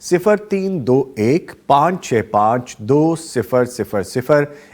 0321565200।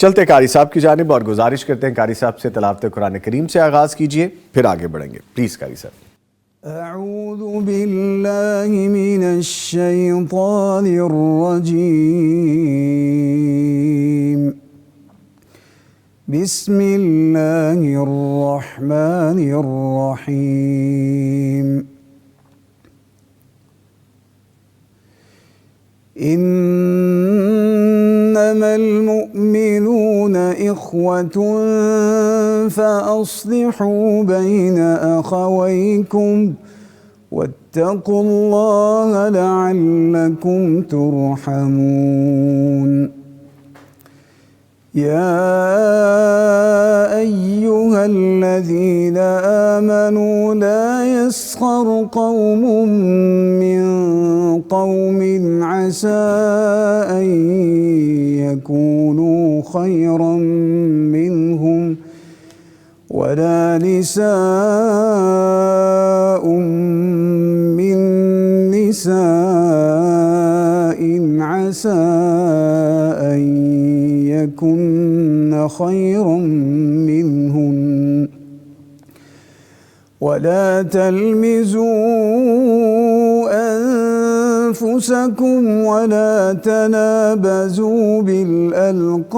چلتے قاری صاحب کی جانب اور گزارش کرتے ہیں قاری صاحب سے تلاوت قرآن کریم سے آغاز کیجئے، پھر آگے بڑھیں گے. پلیز قاری صاحب. اعوذ باللہ من الشیطان الرجیم بسم اللہ الرحمن الرحیم انما المؤمنون اخوة فاصلحوا بین اخویکم واتقوا اللہ لعلکم ترحمون. يا أيها الذين آمنوا لا يسخر قوم من قوم عسى أن يكونوا خيرا منهم ولا نساء من نساء عسى أن يكن خيرا منهن ولا تلمزوا أنفسكم ولا تنابزوا بالألقاب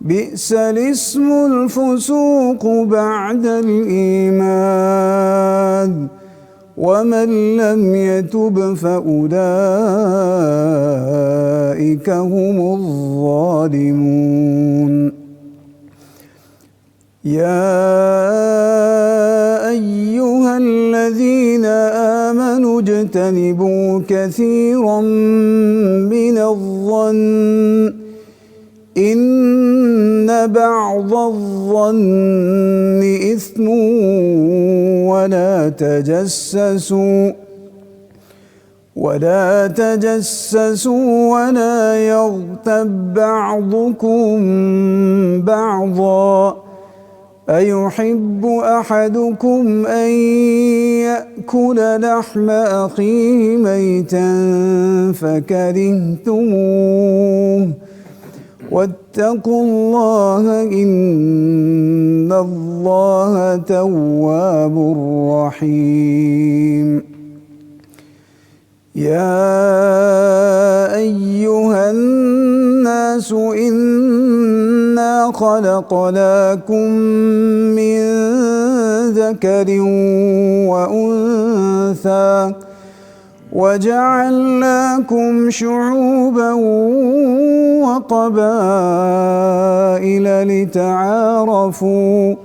بئس الاسم الفسوق بعد الإيمان ومن لم يتب فأولئك هم الظالمون. يا أيها الذين آمنوا اجتنبوا كثيرا من الظن إن بعض الظن إثم ولا تجسسوا ولا يغتب بعضكم بعضا أيحب أحدكم أن يأكل لحم أخيه ميتا فكرهتموه واتقوا الله إن الله تواب رحيم. يا أيها الناس إنا خلقناكم من ذكر وأنثى وجعلناكم شعوبا وقبائل لتعارفوا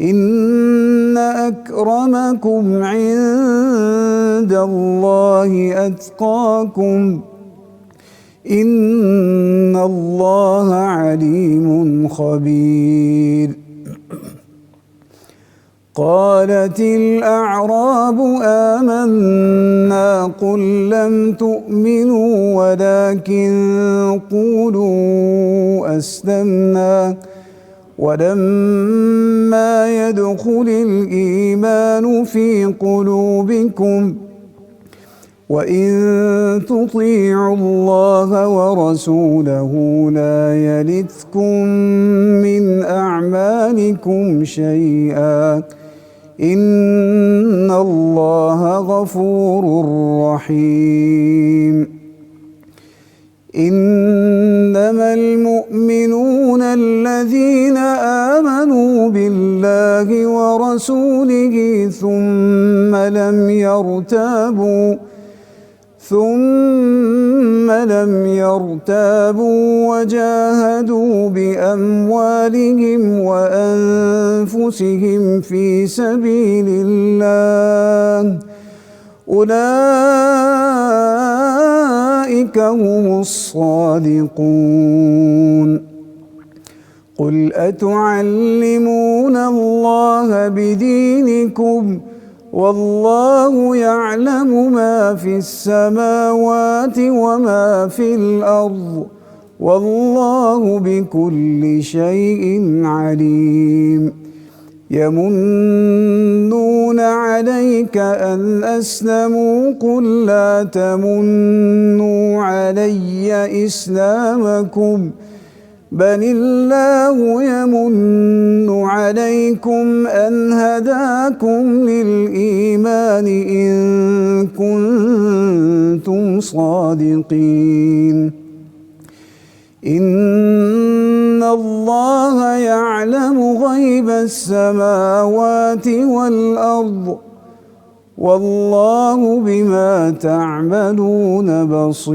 إن أكرمكم عند الله أتقاكم إن الله عليم خبير. قالت الأعراب آمنا قل لم تؤمنوا ولكن قولوا أسلمنا ولما يدخل الإيمان في قلوبكم وإن تطيعوا الله ورسوله لا يلتكم من أعمالكم شيئا إن الله غفور رحيم. إنما المؤمنون الذين آمنوا بالله ورسوله ثم لم يرتابوا وجاهدوا بأموالهم وأنفسهم في سبيل الله أولئك هم الصادقون. قل أتعلمون الله بدينكم والله يعلم ما في السماوات وما في الأرض والله بكل شيء عليم. يمنون عليك أن أسلموا قل لا تمنوا علي إسلامكم بل الله يمن عليكم أن هداكم للإيمان إن كنتم صادقين إن الله يعلم غيب السماوات والأرض والله بما تعملون بصير.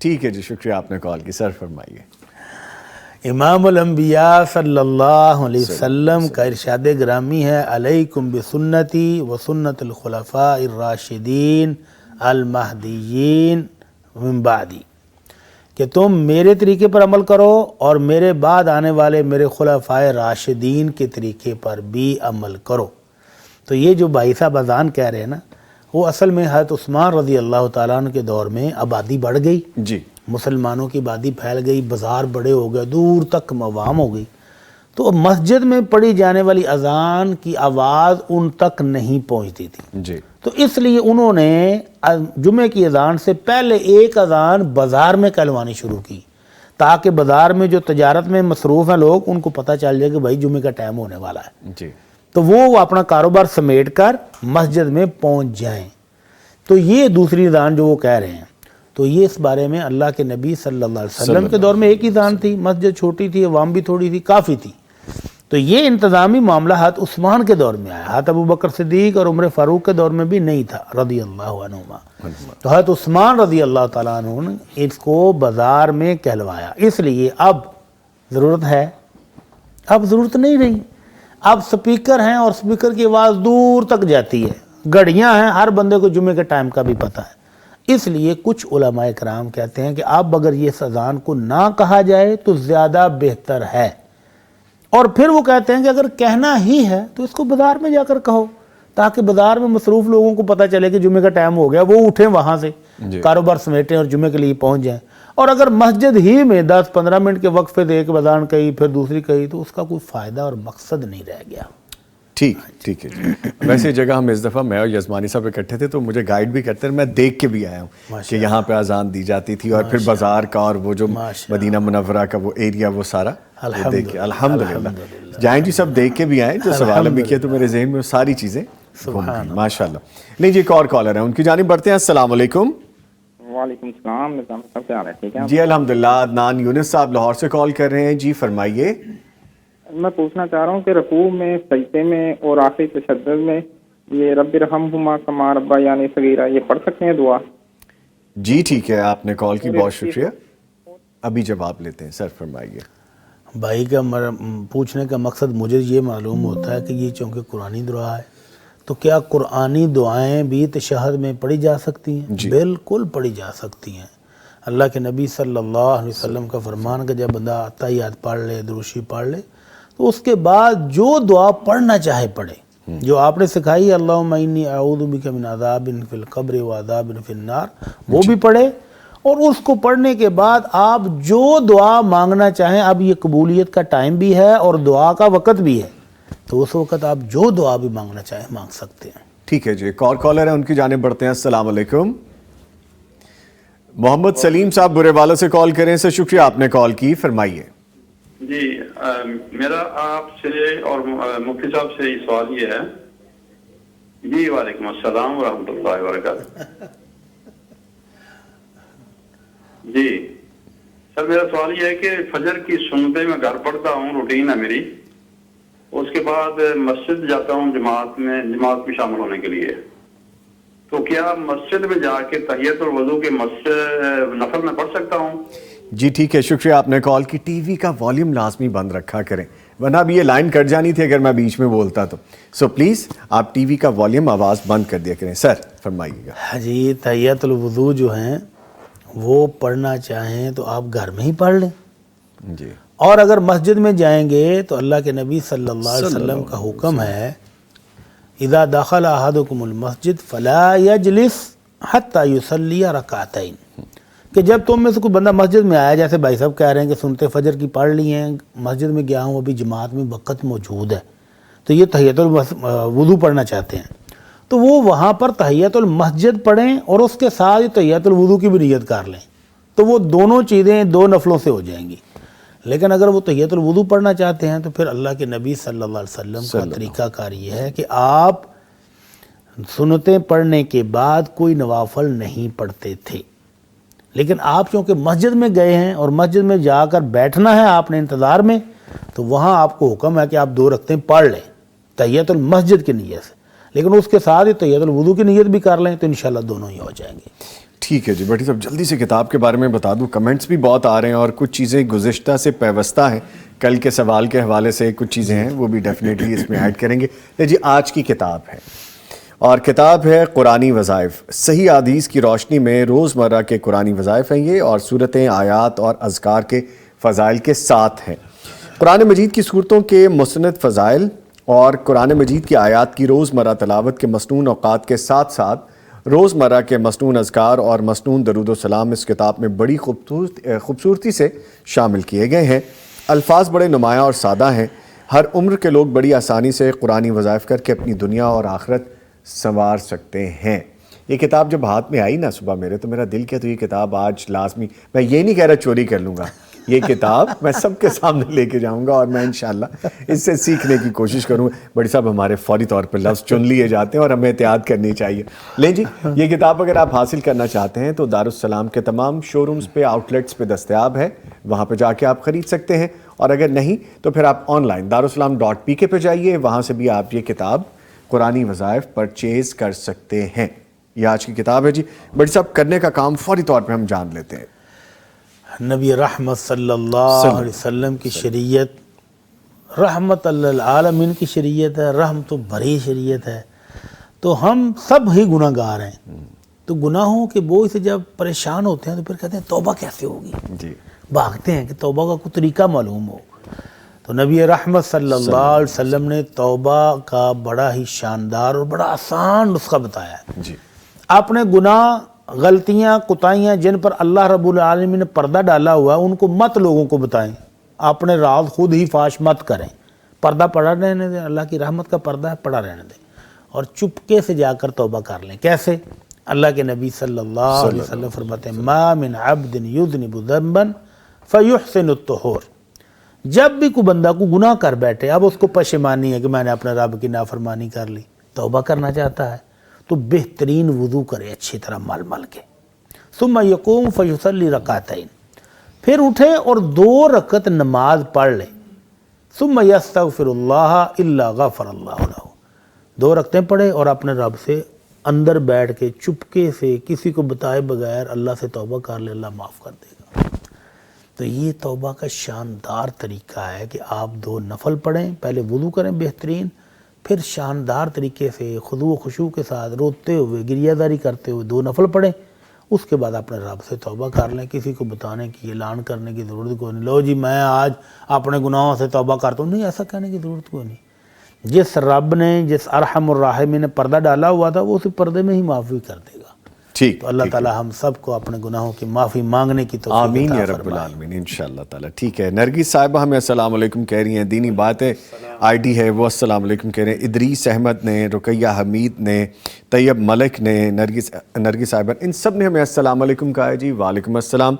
ٹھیک ہے جی، شکریہ آپ نے کال کی. سر فرمائیے. امام الانبیاء صلی اللہ علیہ وسلم کا ارشاد گرامی ہے علیکم بسنتی و سنت الخلفاء الراشدین المہدیین من بعدی، کہ تم میرے طریقے پر عمل کرو اور میرے بعد آنے والے میرے خلفائے راشدین کے طریقے پر بھی عمل کرو. تو یہ جو بھائی صاحب اذان کہہ رہے ہیں نا، وہ اصل میں حضرت عثمان رضی اللہ تعالیٰ عنہ کے دور میں آبادی بڑھ گئی جی. مسلمانوں کی آبادی پھیل گئی، بازار بڑے ہو گئے، دور تک عوام ہو گئی، تو مسجد میں پڑھی جانے والی اذان کی آواز ان تک نہیں پہنچتی تھی. جی. تو اس لیے انہوں نے جمعے کی اذان سے پہلے ایک اذان بازار میں کہلوانی شروع کی، تاکہ بازار میں جو تجارت میں مصروف ہیں لوگ، ان کو پتہ چل جائے کہ بھائی جمعے کا ٹائم ہونے والا ہے. جی. تو وہ اپنا کاروبار سمیٹ کر مسجد میں پہنچ جائیں. تو یہ دوسری اذان جو وہ کہہ رہے ہیں، تو یہ اس بارے میں اللہ کے نبی صلی اللہ علیہ وسلم کے دور میں ایک ہی اذان تھی، مسجد چھوٹی تھی، عوام بھی تھوڑی تھی، کافی تھی. تو یہ انتظامی معاملہ حضرت عثمان کے دور میں آیا، حضرت ابو بکر صدیق اور عمر فاروق کے دور میں بھی نہیں تھا رضی اللہ عنہما. تو حضرت عثمان رضی اللہ تعالیٰ عنہ نے اس کو بازار میں کہلوایا. اس لیے اب ضرورت ہے، اب ضرورت نہیں رہی. اب سپیکر ہیں اور سپیکر کی آواز دور تک جاتی ہے، گھڑیاں ہیں، ہر بندے کو جمعے کے ٹائم کا بھی پتہ ہے. اس لیے کچھ علماء کرام کہتے ہیں کہ اب اگر یہ اذان کو نہ کہا جائے تو زیادہ بہتر ہے. اور پھر وہ کہتے ہیں کہ اگر کہنا ہی ہے تو اس کو بازار میں جا کر کہو، تاکہ بازار میں مصروف لوگوں کو پتہ چلے کہ جمعے کا ٹائم ہو گیا، وہ اٹھیں وہاں سے کاروبار سمیٹیں اور جمعے کے لیے پہنچ جائیں. اور اگر مسجد ہی میں 10-15 منٹ کے وقفے دے ایک اذان کہی پھر دوسری کہی، تو اس کا کوئی فائدہ اور مقصد نہیں رہ گیا. ٹھیک ہے جی. ویسے جگہ ہم اس دفعہ میں اور یزمانی صاحب اکٹھے تھے تو مجھے گائیڈ بھی کرتے ہیں، میں دیکھ کے بھی آیا ہوں کہ یہاں پہ اذان دی جاتی تھی، اور پھر بازار کا اور وہ جو مدینہ منورہ کا وہ ایریا وہ سارا دیکھ کے الحمدللہ. جائیں جی سب دیکھ کے بھی آئیں، جو سوال بھی کیا تو میرے ذہن میں ساری چیزیں ماشاء اللہ. نہیں جی، ایک اور کالر ہے، ان کی جانب بڑھتے ہیں. السلام علیکم. وعلیکم السلام. نظام صاحب سے آ رہے ہیں، ٹھیک ہے جی الحمدللہ. عدنان یونس صاحب لاہور سے کال کر رہے ہیں. جی فرمائیے. میں پوچھنا چاہ رہا ہوں کہ رکوع میں، سجدے میں اور آخری تشدد میں یہ رب ارحمہما کما ربیانی صغیرہ یہ پڑھ سکتے ہیں دعا؟ جی ٹھیک ہے، آپ نے کال کی بہت شکریہ. ابھی جواب لیتے ہیں. سر فرمائیے. بھائی کا پوچھنے کا مقصد مجھے یہ معلوم ہوتا ہے کہ یہ چونکہ قرآنی دعا ہے تو کیا قرآنی دعائیں بھی تشہد میں پڑھی جا سکتی ہیں؟ جی. بالکل پڑھی جا سکتی ہیں. اللہ کے نبی صلی اللہ علیہ وسلم کا فرمان کہ جب بندہ تحیات پڑھ لے، دروشی پڑھ لے، تو اس کے بعد جو دعا پڑھنا چاہے پڑھے، جو آپ نے سکھائی اللہم انی اعوذ بک من عذاب فی القبر و عذاب فی النار، وہ بھی پڑھے. اور اس کو پڑھنے کے بعد آپ جو دعا مانگنا چاہیں، اب یہ قبولیت کا ٹائم بھی ہے اور دعا کا وقت بھی ہے، تو اس وقت آپ جو دعا بھی مانگنا چاہیں مانگ سکتے ہیں. ٹھیک ہے جی. ایک اور کالر ہے، ان کی جانب بڑھتے ہیں. السلام علیکم. محمد سلیم صاحب برے والا سے کال کریں. سے شکریہ آپ نے کال کی. فرمائیے. جی میرا آپ سے اور مفتی صاحب سے سوال یہ ہے. جی وعلیکم السلام ورحمۃ اللہ وبرکاتہ. جی سر میرا سوال یہ ہے کہ فجر کی سنتیں میں گھر پڑھتا ہوں، روٹین ہے میری، اس کے بعد مسجد جاتا ہوں جماعت میں شامل ہونے کے لیے، تو کیا مسجد میں جا کے تحیت الوضو کے نفل میں پڑھ سکتا ہوں؟ جی ٹھیک ہے، شکریہ آپ نے کال کی. ٹی وی کا والیوم لازمی بند رکھا کریں، ورنہ اب یہ لائن کٹ جانی تھی اگر میں بیچ میں بولتا تو. سو پلیز آپ ٹی وی کا والیوم آواز بند کر دیا کریں. سر فرمائیے گا. جی تحیت الوضو جو ہیں وہ پڑھنا چاہیں تو آپ گھر میں ہی پڑھ لیں. جی. اور اگر مسجد میں جائیں گے تو اللہ کے نبی صلی اللہ علیہ وسلم کا حکم ہے اذا دخل احدکم المسجد فلا یجلس حتی یصلی رکعتین، کہ جب تم میں سے کوئی بندہ مسجد میں آیا، جیسے بھائی صاحب کہہ رہے ہیں کہ سنتے فجر کی پڑھ لی ہیں، مسجد میں گیا ہوں، ابھی جماعت میں وقت موجود ہے، تو یہ تحیت الوضو پڑھنا چاہتے ہیں، تو وہ وہاں پر تحیت المسجد پڑھیں اور اس کے ساتھ تحیت الوضو کی بھی نیت کر لیں، تو وہ دونوں چیزیں دو نفلوں سے ہو جائیں گی. لیکن اگر وہ تحیت الوضو پڑھنا چاہتے ہیں تو پھر اللہ کے نبی صلی اللہ علیہ وسلم کا طریقہ کار یہ ہے کہ آپ سنتیں پڑھنے کے بعد کوئی نوافل نہیں پڑھتے تھے، لیکن آپ چونکہ مسجد میں گئے ہیں اور مسجد میں جا کر بیٹھنا ہے آپ نے انتظار میں، تو وہاں آپ کو حکم ہے کہ آپ 2 رکعتیں پڑھ لیں تحیت المسجد کی نیت سے، لیکن اس کے ساتھ ہی تحیت الوضو کی نیت بھی کر لیں تو انشاءاللہ دونوں ہی ہو جائیں گے. ٹھیک ہے جی بھٹی صاحب، جلدی سے کتاب کے بارے میں بتا دوں، کمنٹس بھی بہت آ رہے ہیں اور کچھ چیزیں گزشتہ سے پیوستہ ہیں، کل کے سوال کے حوالے سے کچھ چیزیں ہیں وہ بھی ڈیفینیٹلی اس میں ایڈ کریں گے۔ جی آج کی کتاب ہے اور کتاب ہے قرآنی وظائف، صحیح حدیث کی روشنی میں روزمرہ کے قرآنی وظائف ہیں یہ، اور صورتیں، آیات اور اذکار کے فضائل کے ساتھ ہیں۔ قرآن مجید کی صورتوں کے مسند فضائل اور قرآن مجید کی آیات کی روزمرہ تلاوت کے مسنون اوقات کے ساتھ ساتھ روزمرہ کے مسنون اذکار اور مسنون درود و سلام اس کتاب میں بڑی خوبصورتی سے شامل کیے گئے ہیں۔ الفاظ بڑے نمایاں اور سادہ ہیں، ہر عمر کے لوگ بڑی آسانی سے قرآنی وظائف کر کے اپنی دنیا اور آخرت سنوار سکتے ہیں۔ یہ کتاب جب ہاتھ میں آئی نا صبح میرے، تو میرا دل کیا، تو یہ کتاب آج لازمی، میں یہ نہیں کہہ رہا چوری کر لوں گا، یہ کتاب میں سب کے سامنے لے کے جاؤں گا اور میں انشاءاللہ اس سے سیکھنے کی کوشش کروں۔ بڑی صاحب ہمارے فوری طور پر لفظ چن لیے جاتے ہیں اور ہمیں احتیاط کرنی چاہیے۔ لیں جی، یہ کتاب اگر آپ حاصل کرنا چاہتے ہیں تو دارالسلام کے تمام شو رومز پہ، آؤٹ لیٹس پہ دستیاب ہے، وہاں پہ جا کے آپ خرید سکتے ہیں، اور اگر نہیں تو پھر آپ آن لائن darussalam.pk پہ جائیے، وہاں سے بھی آپ یہ کتاب قرآنی وظائف پرچیز کر سکتے ہیں۔ یہ آج کی کتاب ہے جی۔ بڑی صاحب کرنے کا کام فوری طور پہ ہم جان لیتے ہیں۔ نبی رحمت صلی اللہ علیہ وسلم کی شریعت رحمت للعالمین کی شریعت ہے، رحم تو بھری شریعت ہے، تو ہم سب ہی گناہ گار ہیں، تو گناہوں کے بوجھ سے جب پریشان ہوتے ہیں تو پھر کہتے ہیں توبہ کیسے ہوگی، جی بھاگتے ہیں کہ توبہ کا کوئی طریقہ معلوم ہو۔ تو نبی رحمت صلی اللہ علیہ وسلم نے توبہ کا بڑا ہی شاندار اور بڑا آسان نسخہ بتایا ہے۔ جی اپنے گناہ، غلطیاں، کوتاہیاں جن پر اللہ رب العالمین نے پردہ ڈالا ہوا ہے ان کو مت لوگوں کو بتائیں، اپنے راز خود ہی فاش مت کریں، پردہ پڑا رہنے دیں، اللہ کی رحمت کا پردہ ہے پڑا رہنے دیں، اور چپکے سے جا کر توبہ کر لیں۔ کیسے؟ اللہ کے نبی صلی اللہ علیہ وسلم فرماتے ہیں ما من عبد یذنب ذنبا فیحسن الطہور، جب بھی کوئی بندہ کو گناہ کر بیٹھے، اب اس کو پشیمانی ہے کہ میں نے اپنے رب کی نافرمانی کر لی، توبہ کرنا چاہتا ہے تو بہترین وضو کرے اچھی طرح مل مل کے، ثم یقوم فیصلی رکعتین، پھر اٹھے اور 2 رکعت نماز پڑھ لے، ثم یستغفر اللہ الا غفر اللہ لہ، 2 رکعتیں پڑھے اور اپنے رب سے اندر بیٹھ کے چپکے سے کسی کو بتائے بغیر اللہ سے توبہ کر لے، اللہ معاف کر دے گا۔ تو یہ توبہ کا شاندار طریقہ ہے کہ آپ 2 نفل پڑھیں، پہلے وضو کریں بہترین، پھر شاندار طریقے سے خضوع و خشوع کے ساتھ روتے ہوئے، گریہ داری کرتے ہوئے 2 نفل پڑھیں، اس کے بعد اپنے رب سے توبہ کر لیں۔ کسی کو بتانے کی، اعلان کرنے کی ضرورت کوئی نہیں، لو جی میں آج اپنے گناہوں سے توبہ کرتا ہوں، نہیں، ایسا کہنے کی ضرورت کوئی نہیں۔ جس رب نے، جس ارحم الراحمین نے پردہ ڈالا ہوا تھا، وہ اسی پردے میں ہی معافی کر دے گا۔ ٹھیک، تو اللہ تعالی ہم سب کو اپنے گناہوں کی معافی مانگنے کی توفیق آمین یا عطا رب فرمائے۔ العالمین انشاءاللہ تعالی۔ ٹھیک ہے، نرگس صاحبہ ہمیں السلام علیکم کہہ رہی ہیں، دینی باتیں آئی ڈی ہے وہ السلام علیکم کہہ رہے ہیں، ادریس احمد نے، رقیہ حمید نے، طیب ملک نے، نرگس صاحبہ، ان سب نے ہمیں السلام علیکم کہا ہے جی۔ وعلیکم السلام۔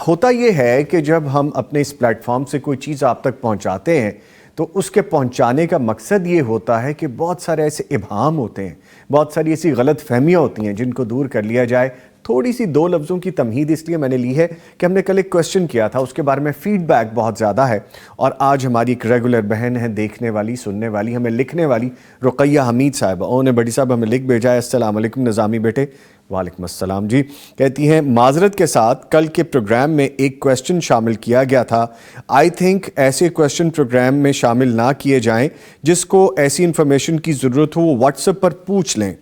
ہوتا یہ ہے کہ جب ہم اپنے اس پلیٹ فارم سے کوئی چیز آپ تک پہنچاتے ہیں تو اس کے پہنچانے کا مقصد یہ ہوتا ہے کہ بہت سارے ایسے ابہام ہوتے ہیں، بہت ساری ایسی غلط فہمیاں ہوتی ہیں جن کو دور کر لیا جائے۔ تھوڑی سی 2 لفظوں کی تمہید اس لیے میں نے لی ہے کہ ہم نے کل ایک کویسچن کیا تھا، اس کے بارے میں فیڈ بیک بہت زیادہ ہے، اور آج ہماری ایک ریگولر بہن ہے، دیکھنے والی، سننے والی، ہمیں لکھنے والی، رقیہ حمید صاحبہ، انہوں نے بڑی صاحب ہمیں لکھ بھیجا ہے، السلام علیکم نظامی بیٹے۔ وعلیکم السلام جی۔ کہتی ہیں معذرت کے ساتھ کل کے پروگرام میں ایک کویسچن شامل کیا گیا تھا، آئی تھنک ایسے کویسچن پروگرام میں شامل نہ کیے جائیں، جس کو ایسی انفارمیشن کی ضرورت ہو وہ واٹس ایپ پر پوچھ لیں،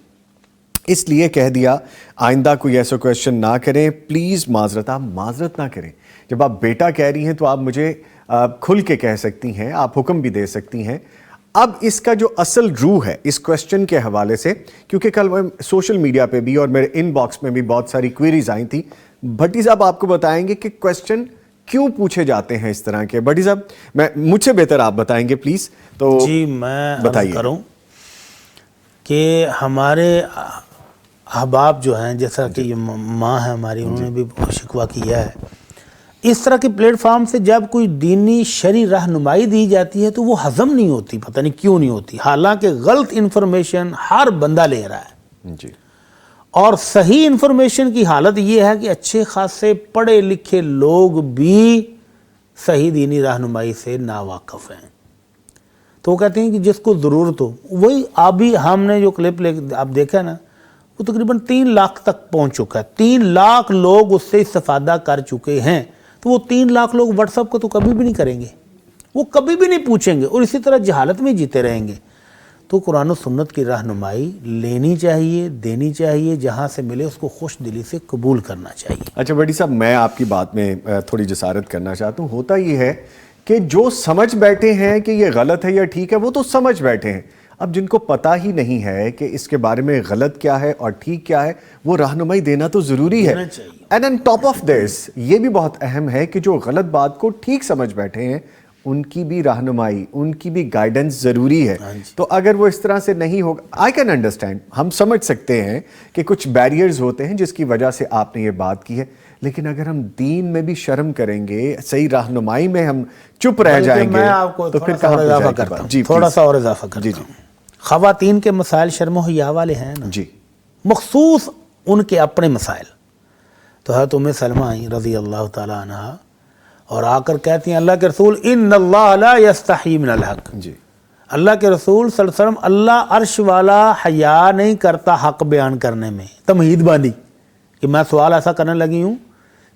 اس لیے کہہ دیا آئندہ کوئی ایسا کویسچن نہ کریں پلیز۔ معذرت، آپ معذرت نہ کریں، جب آپ بیٹا کہہ رہی ہیں تو آپ مجھے کھل کے کہہ سکتی ہیں، آپ حکم بھی دے سکتی ہیں۔ اب اس کا جو اصل روح ہے اس کویسچن کے حوالے سے، کیونکہ کل سوشل میڈیا پہ بھی اور میرے ان باکس میں بھی بہت ساری کوئریز آئی تھیں، بھٹی صاحب آپ کو بتائیں گے کہ کویسچن کیوں پوچھے جاتے ہیں اس طرح کے۔ بھٹی صاحب مجھ سے بہتر آپ بتائیں گے پلیز، تو جی میں بتائیے کروں کہ ہمارے احباب جو ہیں، جیسا کہ یہ ماں ہے ہماری، انہوں نے بھی شکوہ کیا ہے، اس طرح کے پلیٹ فارم سے جب کوئی دینی شرعی رہنمائی دی جاتی ہے تو وہ ہضم نہیں ہوتی، پتہ نہیں کیوں نہیں ہوتی، حالانکہ غلط انفارمیشن ہر بندہ لے رہا ہے جی، اور صحیح انفارمیشن کی حالت یہ ہے کہ اچھے خاصے پڑھے لکھے لوگ بھی صحیح دینی رہنمائی سے ناواقف ہیں، تو وہ کہتے ہیں کہ جس کو ضرورت ہو وہی، ابھی ہم نے جو کلپ آپ دیکھا نا، وہ تقریباً 3 لاکھ تک پہنچ چکا ہے، 3 لاکھ لوگ اس سے استفادہ کر چکے ہیں، تو وہ 3 لاکھ لوگ واٹس ایپ کو تو کبھی بھی نہیں کریں گے، وہ کبھی بھی نہیں پوچھیں گے اور اسی طرح جہالت میں جیتے رہیں گے۔ تو قرآن و سنت کی رہنمائی لینی چاہیے، دینی چاہیے، جہاں سے ملے اس کو خوش دلی سے قبول کرنا چاہیے۔ اچھا بڑی صاحب، میں آپ کی بات میں تھوڑی جسارت کرنا چاہتا ہوں۔ ہوتا یہ ہے کہ جو سمجھ بیٹھے ہیں کہ یہ غلط ہے یا ٹھیک ہے، وہ تو سمجھ بیٹھے ہیں، اب جن کو پتہ ہی نہیں ہے کہ اس کے بارے میں غلط کیا ہے اور ٹھیک کیا ہے، وہ رہنمائی دینا تو ضروری ہے۔ And on top of this یہ بھی بہت اہم ہے کہ جو غلط بات کو ٹھیک سمجھ بیٹھے ہیں ان کی بھی رہنمائی، ان کی بھی گائیڈنس ضروری ہے۔ تو اگر وہ اس طرح سے نہیں ہوگا، آئی کین انڈرسٹینڈ، ہم سمجھ سکتے ہیں کہ کچھ بیریئرز ہوتے ہیں جس کی وجہ سے آپ نے یہ بات کی ہے، لیکن اگر ہم دین میں بھی شرم کریں گے، صحیح رہنمائی میں ہم چپ رہ جائیں گے، میں آپ کو تو پھر تھوڑا کہاں سا پہ اضافہ جائے گی کرتا بات؟ ہوں، جی تھوڑا سا اور اضافہ کرتا جی ہوں۔ خواتین کے مسائل شرم و حیا والے ہیں نا، جی مخصوص ان کے اپنے مسائل۔ تو حضرت ام سلمہ رضی اللہ تعالی عنہ اور آ کر کہتی ہیں اللہ کے رسول ان اللہ لا یستحی من الحق، جی اللہ کے رسول صلی اللہ علیہ وسلم، اللہ عرش والا حیا نہیں کرتا حق بیان کرنے میں۔ تمہید باندھی کہ میں سوال ایسا کرنے لگی ہوں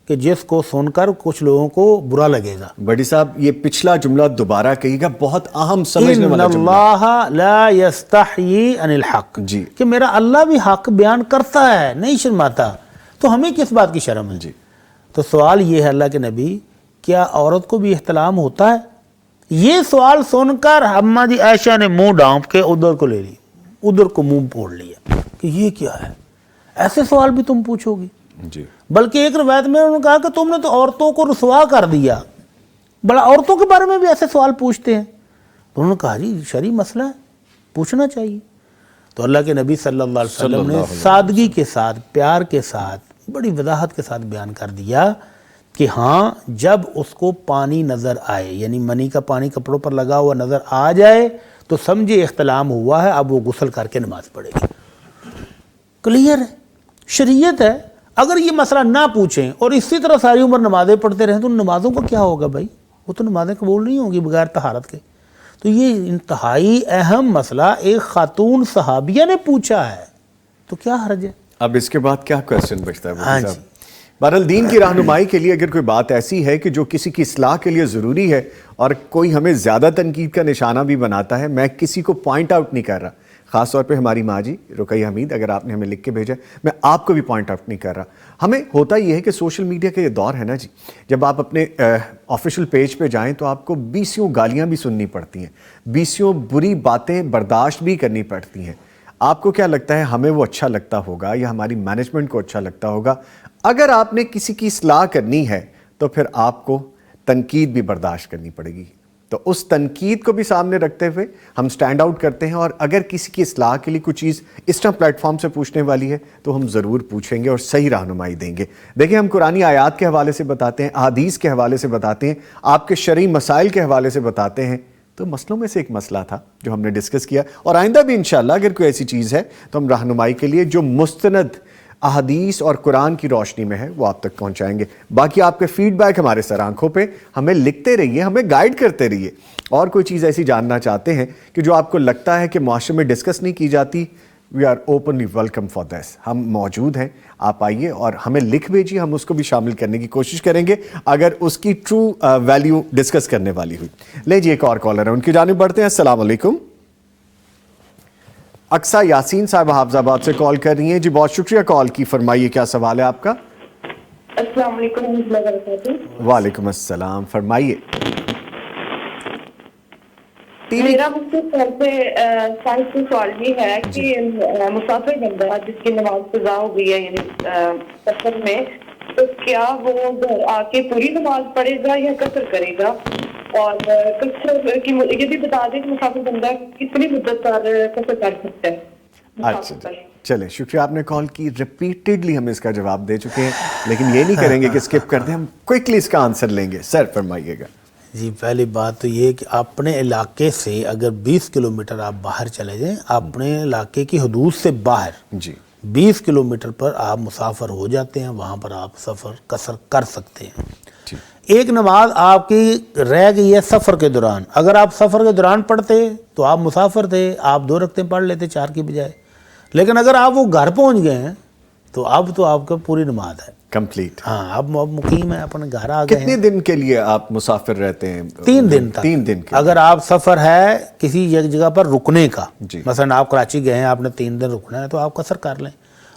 کہ جس کو سن کر کچھ لوگوں کو برا لگے گا۔ بڑی صاحب یہ پچھلا جملہ دوبارہ کہیے گا، بہت اہم سمجھنے ان والا جملہ۔ اللہ لا یستحیی عن الحق، جی کہ میرا اللہ بھی حق بیان کرتا ہے، نہیں شرماتا، تو ہمیں کس بات کی شرم ہے؟ جی تو سوال یہ ہے اللہ کے نبی، کیا عورت کو بھی احتلام ہوتا ہے؟ یہ سوال سن کر اماں جی عائشہ نے منہ ڈانپ کے ادھر کو لے لی، ادھر کو منہ پھوڑ لیا کہ یہ کیا ہے، ایسے سوال بھی تم پوچھو گی؟ جی بلکہ ایک روایت میں انہوں نے کہا کہ تم نے تو عورتوں کو رسوا کر دیا، بڑا عورتوں کے بارے میں بھی ایسے سوال پوچھتے ہیں۔ تو انہوں نے کہا جی شرعی مسئلہ ہے، پوچھنا چاہیے۔ تو اللہ کے نبی صلی اللہ علیہ وسلم نے سادگی کے ساتھ، پیار کے ساتھ، بڑی وضاحت کے ساتھ بیان کر دیا کہ ہاں جب اس کو پانی نظر آئے، یعنی منی کا پانی کپڑوں پر لگا ہوا نظر آ جائے تو سمجھے احتلام ہوا ہے، اب وہ غسل کر کے نماز پڑھے گی۔ کلیئر ہے، شریعت ہے۔ اگر یہ مسئلہ نہ پوچھیں اور اسی طرح ساری عمر نمازیں پڑھتے رہیں تو ان نمازوں کا کیا ہوگا بھائی؟ وہ تو نمازیں قبول نہیں ہوں گی بغیر طہارت کے۔ تو یہ انتہائی اہم مسئلہ ایک خاتون صحابیہ نے پوچھا ہے، تو کیا حرج ہے؟ اب اس کے بعد کیا کویسچن بچتا ہے ہاں بھائی صاحب؟ بہرحال دین کی رہنمائی کے لیے اگر کوئی بات ایسی ہے کہ جو کسی کی اصلاح کے لیے ضروری ہے اور کوئی ہمیں زیادہ تنقید کا نشانہ بھی بناتا ہے، میں کسی کو پوائنٹ آؤٹ نہیں کر رہا، خاص طور پہ ہماری ماں جی رقیہ حمید، اگر آپ نے ہمیں لکھ کے بھیجا ہے، میں آپ کو بھی پوائنٹ آؤٹ نہیں کر رہا۔ ہمیں ہوتا یہ ہے کہ سوشل میڈیا کا یہ دور ہے نا جی، جب آپ اپنے آفیشیل پیج پہ جائیں تو آپ کو 20 گالیاں بھی سننی پڑتی ہیں، 20 بری باتیں برداشت بھی کرنی پڑتی ہیں۔ آپ کو کیا لگتا ہے ہمیں وہ اچھا لگتا ہوگا یا ہماری مینجمنٹ کو اچھا لگتا ہوگا؟ اگر آپ نے کسی کی اصلاح کرنی ہے تو پھر آپ کو تنقید بھی برداشت کرنی پڑے گی۔ تو اس تنقید کو بھی سامنے رکھتے ہوئے ہم سٹینڈ آؤٹ کرتے ہیں، اور اگر کسی کی اصلاح کے لیے کوئی چیز اس طرح پلیٹ فارم سے پوچھنے والی ہے تو ہم ضرور پوچھیں گے اور صحیح رہنمائی دیں گے۔ دیکھیں ہم قرآنی آیات کے حوالے سے بتاتے ہیں، احادیث کے حوالے سے بتاتے ہیں، آپ کے شرعی مسائل کے حوالے سے بتاتے ہیں۔ تو مسئلوں میں سے ایک مسئلہ تھا جو ہم نے ڈسکس کیا، اور آئندہ بھی انشاءاللہ اگر کوئی ایسی چیز ہے تو ہم رہنمائی کے لیے جو مستند احادیث اور قرآن کی روشنی میں ہے وہ آپ تک پہنچائیں گے۔ باقی آپ کے فیڈ بیک ہمارے سر آنکھوں پہ، ہمیں لکھتے رہیے، ہمیں گائیڈ کرتے رہیے، اور کوئی چیز ایسی جاننا چاہتے ہیں کہ جو آپ کو لگتا ہے کہ معاشرے میں ڈسکس نہیں کی جاتی، we are openly welcome for this, ہم موجود ہیں، آپ آئیے اور ہمیں لکھ بھیجیے، ہم اس کو بھی شامل کرنے کی کوشش کریں گے اگر اس کی ٹرو ویلیو ڈسکس کرنے والی ہوئی۔ لے جی ایک اور کالر ہے، ان کی جانب بڑھتے ہیں۔ السلام علیکم، اقصیٰ یاسین صاحب حافظ آباد سے کال کر رہی ہیں جی، بہت شکریہ کال کی، فرمائیے کیا سوال ہے آپ کا؟ السلام علیکم ورحمۃ اللہ وبرکاتہ۔ وعلیکم السلام، فرمائیے۔ میرا مجھ سے سوال یہ ہے کہ مسافر بندہ جس کی نماز قضا ہو گئی ہے یعنی سفر میں، تو کیا وہ گھر آ کے پوری نماز پڑھے گا یا قصر کرے گا؟ اور قصر کی یہ بھی بتا دیں کہ مسافر بندہ کتنی مدت پر قصر کر سکتا ہے؟ اچھا چلیں، شکریہ آپ نے کال کی، ریپیٹڈلی ہم اس کا جواب دے چکے ہیں، لیکن یہ نہیں کریں گے کہ اسکپ کر دیں، ہم کوئکلی اس کا آنسر لیں گے۔ سر فرمائیے گا۔ جی پہلی بات تو یہ کہ اپنے علاقے سے اگر 20 کلومیٹر آپ باہر چلے جائیں، اپنے علاقے کی حدود سے باہر جی 20 کلومیٹر پر آپ مسافر ہو جاتے ہیں، وہاں پر آپ سفر قصر کر سکتے ہیں۔ ایک نماز آپ کی رہ گئی ہے سفر کے دوران، اگر آپ سفر کے دوران پڑھتے تو آپ مسافر تھے، آپ 2 رکعتیں پڑھ لیتے 4 کی بجائے، لیکن اگر آپ وہ گھر پہنچ گئے ہیں تو اب تو آپ کا پوری نماز ہے کمپلیٹ. ہاں اب مقیم ہے اپنے گھر آ گئے کتنے ہیں. دن کے لیے آپ مسافر رہتے ہیں؟ 3 دن تک. 3 دن کے اگر آپ سفر ہے کسی ایک جگہ پر رکنے کا، جی. مثلا آپ کراچی گئے ہیں، آپ نے 3 دن رکنا ہے تو آپ قصر کر لیں.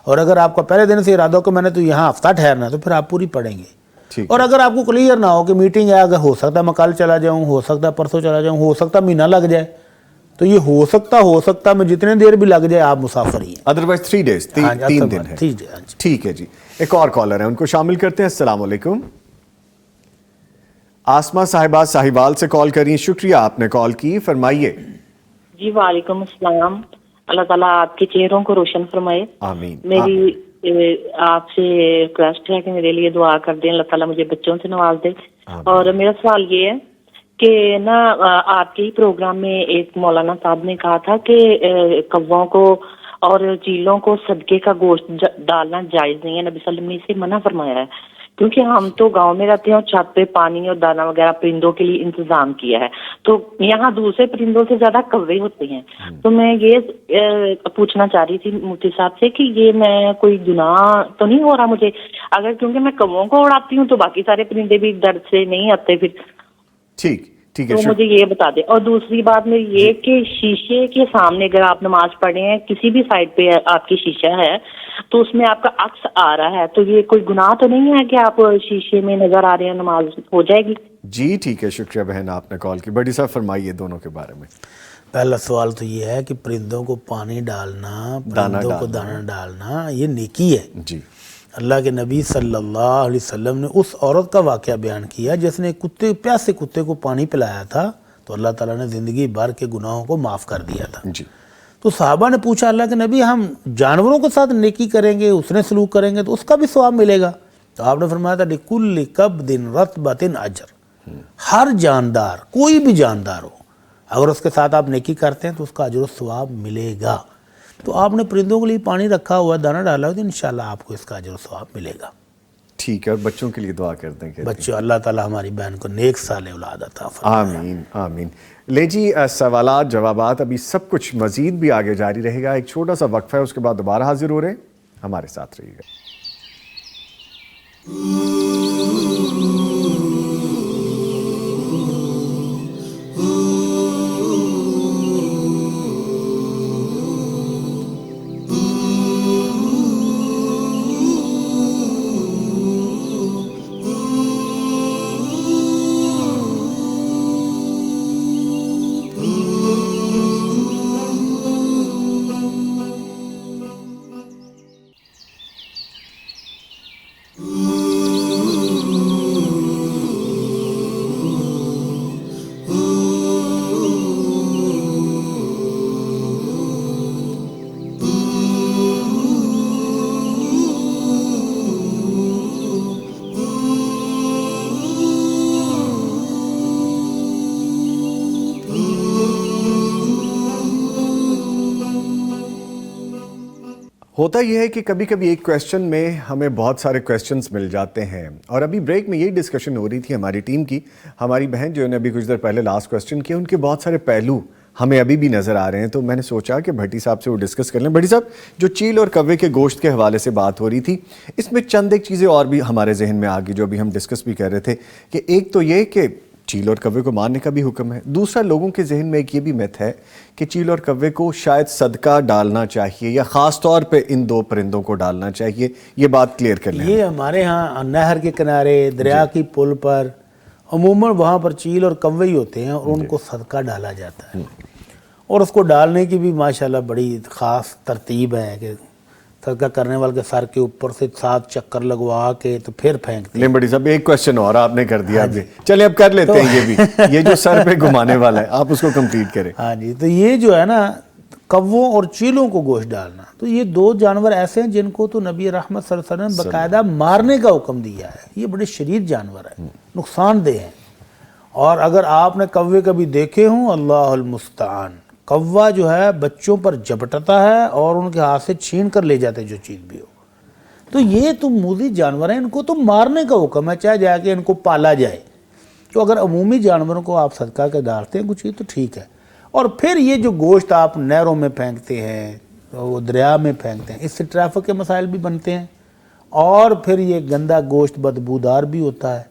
اور اگر آپ کا پہلے دن سے ارادہ ہو کہ میں نے تو یہاں ہفتہ ٹھہرنا ہے تو پھر آپ پوری پڑھیں گے. ٹھیک. اور اگر آپ کو کلیئر نہ ہو کہ میٹنگ ہے، اگر ہو سکتا ہے میں کل چلا جاؤں، ہو سکتا ہے پرسوں چلا جاؤں، ہو سکتا ہے مہینہ لگ جائے، تو یہ ہو سکتا میں جتنے دیر بھی لگ جائے آپ مسافر ہی ہیں. ادروائز 3 days 3 دن ہے. ٹھیک ہے جی. ایک اور کالر ہے، ان کو شامل کرتے ہیں. السلام علیکم. آسما صاحبہ صاحبال سے کال کری. شکریہ آپ نے کال کی، فرمائیے. جی وعلیکم السلام. اللہ تعالیٰ آپ کے چہروں کو روشن فرمائے. آمین. میری آپ سے ریکویسٹ ہے کہ میرے لیے دعا کر دیں، اللہ تعالیٰ مجھے بچوں سے نواز دے. اور میرا سوال یہ ہے کہ نا آپ کے ہی پروگرام میں ایک مولانا صاحب نے کہا تھا کہ کووں کو اور چیلوں کو صدقے کا گوشت ڈالنا جائز نہیں ہے، نبی صلی اللہ علیہ وسلم نے اسے منع فرمایا ہے. کیونکہ ہم تو گاؤں میں رہتے ہیں اور چھت پہ پانی اور دانا وغیرہ پرندوں کے لیے انتظام کیا ہے، تو یہاں دوسرے پرندوں سے زیادہ کوے ہوتے ہیں. تو میں یہ پوچھنا چاہ رہی تھی مفتی صاحب سے کہ یہ میں کوئی گناہ تو نہیں ہو رہا مجھے، اگر کیونکہ میں کووں کو اڑاتی ہوں تو باقی سارے پرندے بھی درد سے نہیں آتے پھر. ٹھیک ہے. تو مجھے یہ بتا دیں. اور دوسری بات میری یہ کہ شیشے کے سامنے اگر آپ نماز پڑھ رہے ہیں، کسی بھی سائڈ پہ آپ کی شیشہ ہے تو اس میں آپ کا عکس آ رہا ہے، تو یہ کوئی گناہ تو نہیں ہے کہ آپ شیشے میں نظر آ رہے ہیں، نماز ہو جائے گی؟ جی ٹھیک ہے. شکریہ بہن آپ نے کال کی. بڑی صاحب فرمائیے دونوں کے بارے میں. پہلا سوال تو یہ ہے کہ پرندوں کو پانی ڈالنا، پرندوں کو دانا ڈالنا یہ نیکی ہے. جی. اللہ کے نبی صلی اللہ علیہ وسلم نے اس عورت کا واقعہ بیان کیا جس نے پیاسے کتے کو پانی پلایا تھا تو اللہ تعالیٰ نے زندگی بھر کے گناہوں کو معاف کر دیا تھا. جی. تو صحابہ نے پوچھا اللہ کے نبی ہم جانوروں کے ساتھ نیکی کریں گے، اس نے سلوک کریں گے تو اس کا بھی ثواب ملے گا؟ تو آپ نے فرمایا تھا لِكُلِّ كَبْدٍ رَطْبَةٍ اجر. ہر جاندار، کوئی بھی جاندار ہو، اگر اس کے ساتھ آپ نیکی کرتے ہیں تو اس کا اجر و ثواب ملے گا. تو آپ نے پرندوں کے لیے پانی رکھا ہوا، دانہ ڈالا ہوا، تو انشاءاللہ آپ کو اس کا اجر و ثواب ملے گا. ٹھیک ہے. اور بچوں کے لیے دعا کرتے ہیں. بچوں اللہ تعالیٰ ہماری بہن کو نیک صالح اولاد عطا فرمائے. آمین آمین. لے جی سوالات جوابات ابھی سب کچھ مزید بھی آگے جاری رہے گا. ایک چھوٹا سا وقفہ ہے، اس کے بعد دوبارہ حاضر ہو رہے ہیں. ہمارے ساتھ رہیے گا. ہوتا یہ ہے کہ کبھی کبھی ایک کویسچن میں ہمیں بہت سارے کویسچنز مل جاتے ہیں، اور ابھی بریک میں یہی ڈسکشن ہو رہی تھی ہماری ٹیم کی. ہماری بہن جو نے ابھی کچھ دیر پہلے لاسٹ کویسچن کیا، ان کے بہت سارے پہلو ہمیں ابھی بھی نظر آ رہے ہیں. تو میں نے سوچا کہ بھٹی صاحب سے وہ ڈسکس کر لیں. بھٹی صاحب، جو چیل اور کوے کے گوشت کے حوالے سے بات ہو رہی تھی، اس میں چند ایک چیزیں اور بھی ہمارے ذہن میں آ گئی جو ابھی ہم ڈسکس بھی کر رہے تھے کہ ایک تو یہ کہ چیل اور کوے کو مارنے کا بھی حکم ہے. دوسرا، لوگوں کے ذہن میں ایک یہ بھی میتھ ہے کہ چیل اور کوے کو شاید صدقہ ڈالنا چاہیے یا خاص طور پہ ان دو پرندوں کو ڈالنا چاہیے. یہ بات کلیئر کر لیں. یہ ہمارے ہاں نہر کے کنارے، دریا کی پل پر عموماً وہاں پر چیل اور کوے ہی ہوتے ہیں اور ان کو صدقہ ڈالا جاتا ہے. اور اس کو ڈالنے کی بھی ماشاءاللہ بڑی خاص ترتیب ہے کہ صدقہ کرنے والے کے سر کے اوپر سے 7 چکر لگوا کے تو پھر پھینکتے ہیں. بڑی صاحب ایک کویسچن اور آپ نے کر دیا. چلیں اب کر لیتے ہیں یہ بھی، یہ جو سر پہ گھمانے والا ہے آپ اس کو کمپلیٹ کریں. ہاں جی. تو یہ جو ہے نا کووں اور چیلوں کو گوشت ڈالنا، تو یہ 2 جانور ایسے ہیں جن کو تو نبی رحمت صلی اللہ علیہ وسلم نے باقاعدہ مارنے کا حکم دیا ہے. یہ بڑے شریر جانور ہیں، نقصان دہ ہیں. اور اگر آپ نے کوے کبھی دیکھے ہوں، اللہ المستعان، کوا جو ہے بچوں پر جھپٹتا ہے اور ان کے ہاتھ سے چھین کر لے جاتے جو چیز بھی ہو. تو یہ تو موذی جانور ہیں، ان کو تو مارنے کا حکم ہے، چاہے جا کے ان کو پالا جائے. تو اگر عمومی جانوروں کو آپ صدقہ کے ڈالتے ہیں کچھ چیز تو ٹھیک ہے. اور پھر یہ جو گوشت آپ نہروں میں پھینکتے ہیں، وہ دریا میں پھینکتے ہیں. اس سے ٹریفک کے مسائل بھی بنتے ہیں اور پھر یہ گندا گوشت بدبودار بھی ہوتا ہے,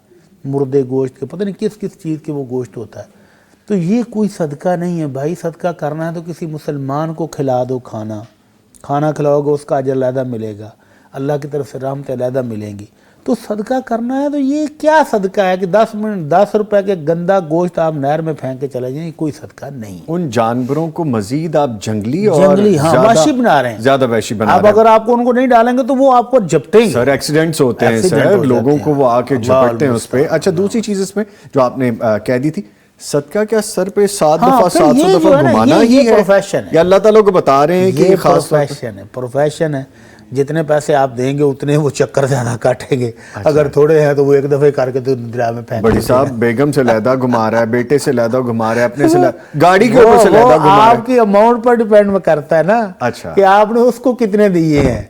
مردے گوشت کے, پتہ نہیں کس کس چیز کے وہ گوشت ہوتا ہے. تو یہ کوئی صدقہ نہیں ہے بھائی. صدقہ کرنا ہے تو کسی مسلمان کو کھلا دو, کھانا کھلاؤ گے اس کا اجر علیحدہ ملے گا, اللہ کی طرف سے رحمت علیحدہ ملیں گی. تو صدقہ کرنا ہے تو یہ کیا صدقہ ہے کہ 10 روپے کے گندا گوشت آپ نہر میں پھینک کے چلے جائیں, یہ کوئی صدقہ نہیں. ان جانوروں کو مزید آپ جنگلی اور ہاں وحشی بنا رہے ہیں, زیادہ وحشی بنا اب رہے ہیں. اگر آپ کو ان کو نہیں ڈالیں گے تو وہ آپ کو جھپٹیں گے. سر ایکسیڈنٹس ہوتے ہیں سر, لوگوں کو وہ آ کے جھپٹتے ہیں اس پہ. اچھا دوسری چیز اس میں جو آپ نے کہہ دی تھی, صدقہ کیا سر پہ 7 دفعہ 700 دفعہ گھمانا ہی ہے یا اللہ تعالیٰ کو بتا رہے ہیں کہ یہ خاص پروفیشن ہے. جتنے پیسے آپ دیں گے اتنے وہ چکر زیادہ کاٹیں گے. اگر تھوڑے ہیں تو وہ ایک دفعہ کر کے تو دریا میں پھینک. بڑی صاحب بیگم سے لیدہ گھما رہا ہے, بیٹے سے لیدہ گھما رہا ہے, اپنے سے گاڑی کے اوپر سے لیدہ گھما رہا ہے. آپ کی اماؤنٹ پر ڈیپینڈ کرتا ہے نا کہ آپ نے اس کو کتنے دیے ہیں.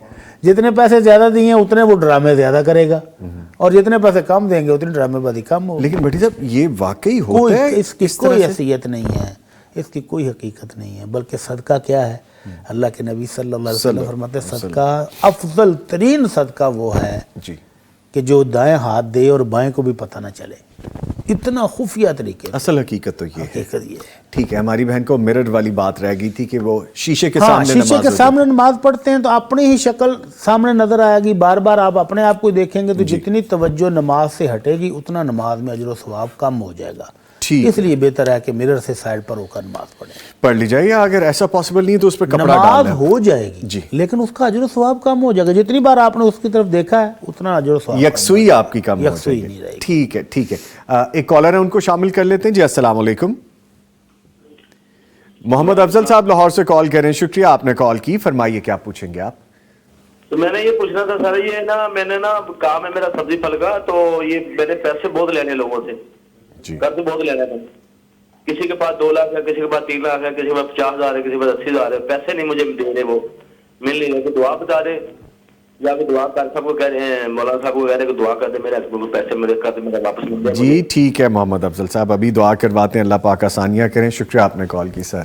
جتنے پیسے زیادہ دیے ہیں اتنے وہ ڈرامے زیادہ کرے گا, اور جتنے پیسے کم دیں گے اتنے ڈرامے بازی کم ہوگی. لیکن بڑی صاحب یہ واقعی ہوتا ہے, اس کی کوئی حیثیت نہیں ہے, اس کی کوئی حقیقت نہیں ہے. بلکہ صدقہ کیا ہے, اللہ کے نبی صلی اللہ علیہ وسلم فرماتے ہیں صدقہ افضل ترین صدقہ وہ ہے کہ جو دائیں ہاتھ دے اور بائیں کو بھی پتہ نہ چلے. اتنا خفیہ طریقے. اصل حقیقت تو یہ ہے. ٹھیک ہے, ہماری بہن کو مرر والی بات رہ گئی تھی کہ وہ شیشے کے سامنے نماز پڑھتے ہیں تو اپنی ہی شکل سامنے نظر آئے گی. بار بار آپ اپنے آپ کو دیکھیں گے تو جتنی توجہ نماز سے ہٹے گی اتنا نماز میں اجر و ثواب کم ہو جائے گا. اس لیے بہتر ہے کہ مرر سے سائڈ پر ہو کر نماز پڑھیں. پڑھ لی جائے, یا اگر ایسا پاسبل نہیں تو اس پہ کپڑا نماز ہو جائے گی لیکن اس کا اجر و ثواب کم ہو جائے گا. جتنی بار آپ نے اس کی طرف دیکھا ہے اتنا اجر و ثواب یکسوئی آپ کی کم ہو جائے گی. ٹھیک ہے ٹھیک ہے, ایک کالر ہے ان کو شامل کر لیتے ہیں. جی السلام علیکم. محمد افضل صاحب لاہور سے کال کر رہے ہیں, شکریہ آپ نے کال کی. فرمائیے کیا پوچھیں گے آپ. تو میں نے یہ پوچھنا تھا سر, یہ نا میں نے نا کام ہے میرا سبزی پھل کا, تو یہ میں نے پیسے بہت لینے لوگوں سے, قرض بہت لینا تھا. کسی کے پاس 2 لاکھ ہے, کسی کے پاس 3 لاکھ ہے, کسی کے پاس 50,000 ہے, کسی کے پاس 80,000 ہے. پیسے نہیں مجھے دے رہے, وہ مل نہیں رہے. تو دعا بتا دے یا کہ دعا کر, سب کو کہہ رہے ہیں, مولانا صاحب کو کہہ رہے ہیں کہ دعا کر دے, میرے پیسے میرے کر دے, میرے واپس مل جائے. جی ٹھیک ہے محمد افضل صاحب, ابھی دعا کرواتے ہیں, اللہ پاک آسانیاں کریں. شکریہ آپ نے کال کی سر.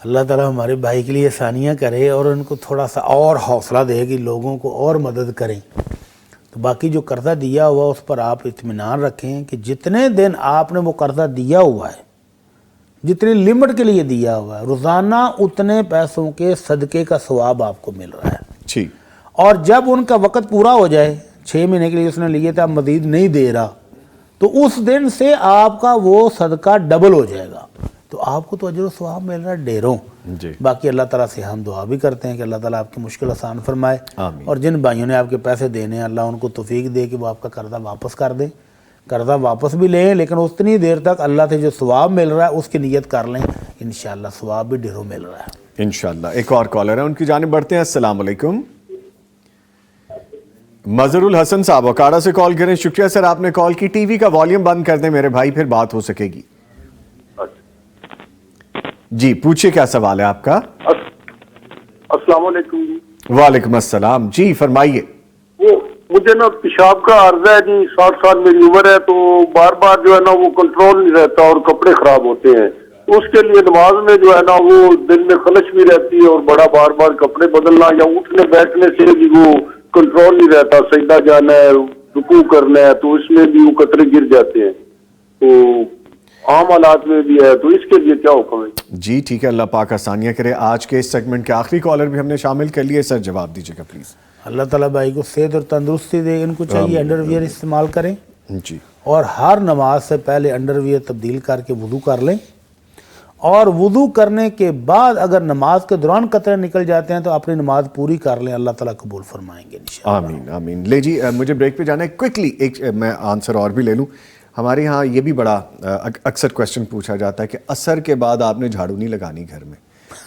اللہ تعالیٰ ہمارے بھائی کے لیے آسانیاں کرے اور ان کو تھوڑا سا اور حوصلہ دے کہ لوگوں کو اور مدد کریں. تو باقی جو قرضہ دیا ہوا اس پر آپ اطمینان رکھیں کہ جتنے دن آپ نے وہ قرضہ دیا ہوا ہے, جتنی لمٹ کے لیے دیا ہوا ہے, روزانہ اتنے پیسوں کے صدقے کا ثواب آپ کو مل رہا ہے. اور جب ان کا وقت پورا ہو جائے, 6 مہینے کے لیے اس نے لیے تھے, اب مزید نہیں دے رہا, تو اس دن سے آپ کا وہ صدقہ ڈبل ہو جائے گا. تو آپ کو تو اجر و ثواب مل رہا ہے ڈھیروں. باقی اللہ تعالیٰ سے ہم دعا بھی کرتے ہیں کہ اللہ تعالیٰ آپ کی مشکل آسان فرمائے, اور جن بھائیوں نے آپ کے پیسے دینے ہیں اللہ ان کو توفیق دے کہ وہ آپ کا قرضہ واپس کر دیں. قرضہ واپس بھی لیں لیکن اتنی دیر تک اللہ سے جو ثواب مل رہا ہے اس کی نیت کر لیں, انشاءاللہ ثواب بھی ڈھیروں مل رہا ہے انشاءاللہ. ایک اور کالر ہے, ان کی جانب بڑھتے ہیں. السلام علیکم. مظہر الحسن صاحب اکاڑا سے کال کریں. شکریہ سر آپ نے کال کی. ٹی وی کا والیوم بند کر دیں میرے بھائی, پھر بات ہو سکے گی. جی پوچھئے کیا سوال ہے آپ کا. السلام علیکم. وعلیکم السلام. جی فرمائیے. مجھے نا پیشاب کا عرض ہے جی, 60 سال میری عمر ہے, تو بار بار جو ہے نا وہ کنٹرول نہیں رہتا اور کپڑے خراب ہوتے ہیں. اس کے لیے نماز میں جو ہے نا وہ دل میں خلش بھی رہتی ہے اور بڑا بار بار کپڑے بدلنا یا اٹھنے بیٹھنے سے بھی وہ کنٹرول نہیں رہتا. سجدہ جانا ہے, رکوع کرنا ہے, تو اس میں بھی وہ قطرے گر جاتے ہیں. تو عام حالات میں بھی ہے, تو اس کے لیے کیا حکم ہے؟ جی ٹھیک ہے, اللہ پاک آسانیاں کرے. آج کے اس سیگمنٹ کے آخری کالر بھی ہم نے شامل کر لیے. سر جواب دیجیے گا پلیز. اللہ تعالیٰ بھائی کو صحت اور تندرستی دے. ان کو چاہیے انڈر ویئر استعمال کریں جی, اور ہر نماز سے پہلے انڈر ویئر تبدیل کر کے وضو کر لیں, اور وضو کرنے کے بعد اگر نماز کے دوران قطرے نکل جاتے ہیں تو اپنی نماز پوری کر لیں, اللہ تعالیٰ قبول فرمائیں گے انشاءاللہ. آمین آمین. لے جی مجھے بریک پہ جانا ہے. کوئکلی ایک میں آنسر اور بھی لے لوں. ہمارے ہاں یہ بھی بڑا اکثر کویسچن پوچھا جاتا ہے کہ عصر کے بعد آپ نے جھاڑو نہیں لگانی گھر میں,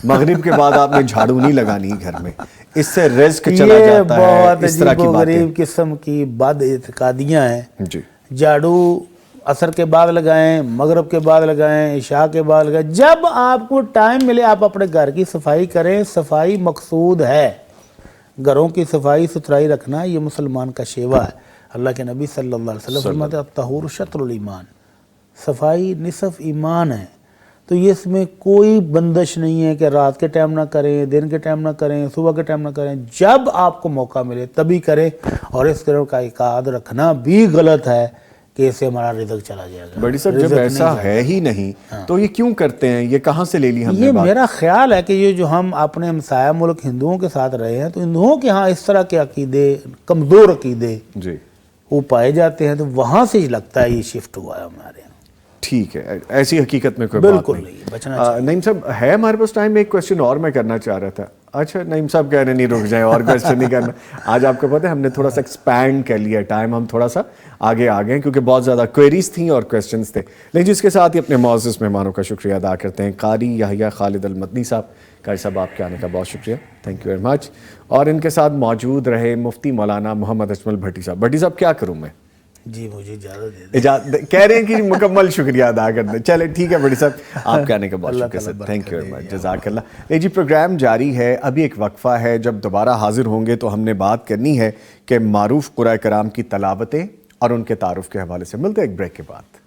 مغرب کے بعد آپ نے جھاڑو نہیں لگانی گھر میں, اس سے رزق چلا جاتا ہے. بہت عجیب و غریب قسم کی بد اعتقادیاں ہیں. جی جھاڑو عصر کے بعد لگائیں, مغرب کے بعد لگائیں, عشاء کے بعد لگائیں, جب آپ کو ٹائم ملے آپ اپنے گھر کی صفائی کریں. صفائی مقصود ہے, گھروں کی صفائی ستھرائی رکھنا یہ مسلمان کا شیوا ہے. اللہ کے نبی صلی اللہ علیہ وسلم فرماتے ہیں الطہور شطر الایمان, صفائی نصف ایمان ہے. تو یہ اس میں کوئی بندش نہیں ہے کہ رات کے ٹائم نہ کریں، دن کے ٹائم نہ کریں، صبح کے ٹائم نہ کریں، جب آپ کو موقع ملے تبھی کریں. اور اس طرح کا عقاد رکھنا بھی غلط ہے کہ اس سے ہمارا رزق چلا جائے گا. بڑی صاحب جب ایسا ہے ہی نہیں تو یہ کیوں کرتے ہیں؟ یہ کہاں سے لے لی ہم نے یہ بات؟ میرا خیال ہے کہ یہ جو ہم اپنے ہمسایہ ملک ہندوؤں کے ساتھ رہے ہیں تو ہندوؤں کے ہاں اس طرح کے عقیدے، کمزور عقیدے جی وہ پائے جاتے ہیں، تو وہاں سے ہی لگتا ہے یہ شفٹ ہوا ہے ہمارے یہاں. ٹھیک ہے، ایسی حقیقت میں کوئی بات بالکل نہیں. بچنا چاہیے. نعیم صاحب ہے ہمارے پاس ٹائم؟ ایک کوشچن اور میں کرنا چاہ رہا تھا. اچھا نعیم صاحب کہہ رہے نہیں، رک جائیں، اور کوشچن نہیں کرنا. آج آپ کو پتہ ہے ہم نے تھوڑا سا ایکسپینڈ کر لیا ٹائم، ہم تھوڑا سا آگے آ گئے کیونکہ بہت زیادہ کوئریز تھیں اور کوشچنز تھے. لیکن جس کے ساتھ ہی اپنے معزز مہمانوں کا شکریہ ادا کرتے ہیں. قاری یحییٰ خالد المدنی صاحب، قاری صاحب آپ کے آنے کا بہت شکریہ، تھینک یو ویری مچ. اور ان کے ساتھ موجود رہے مفتی مولانا محمد اجمل بھٹی صاحب. بھٹی صاحب کیا کروں میں؟ جی مجھے اجازت دے دیں. کہہ رہے ہیں کہ مکمل شکریہ ادا کر دیں. چلے ٹھیک ہے بھٹی صاحب، آپ کے آنے کا بہت شکریہ سر، تھینک یو ویری مچ، جزاک اللہ. جی پروگرام جاری ہے، ابھی ایک وقفہ ہے. جب دوبارہ حاضر ہوں گے تو ہم نے بات کرنی ہے کہ معروف قرآن کرام کی تلاوتیں اور ان کے تعارف کے حوالے سے. ملتے ہیں ایک بریک کے بعد.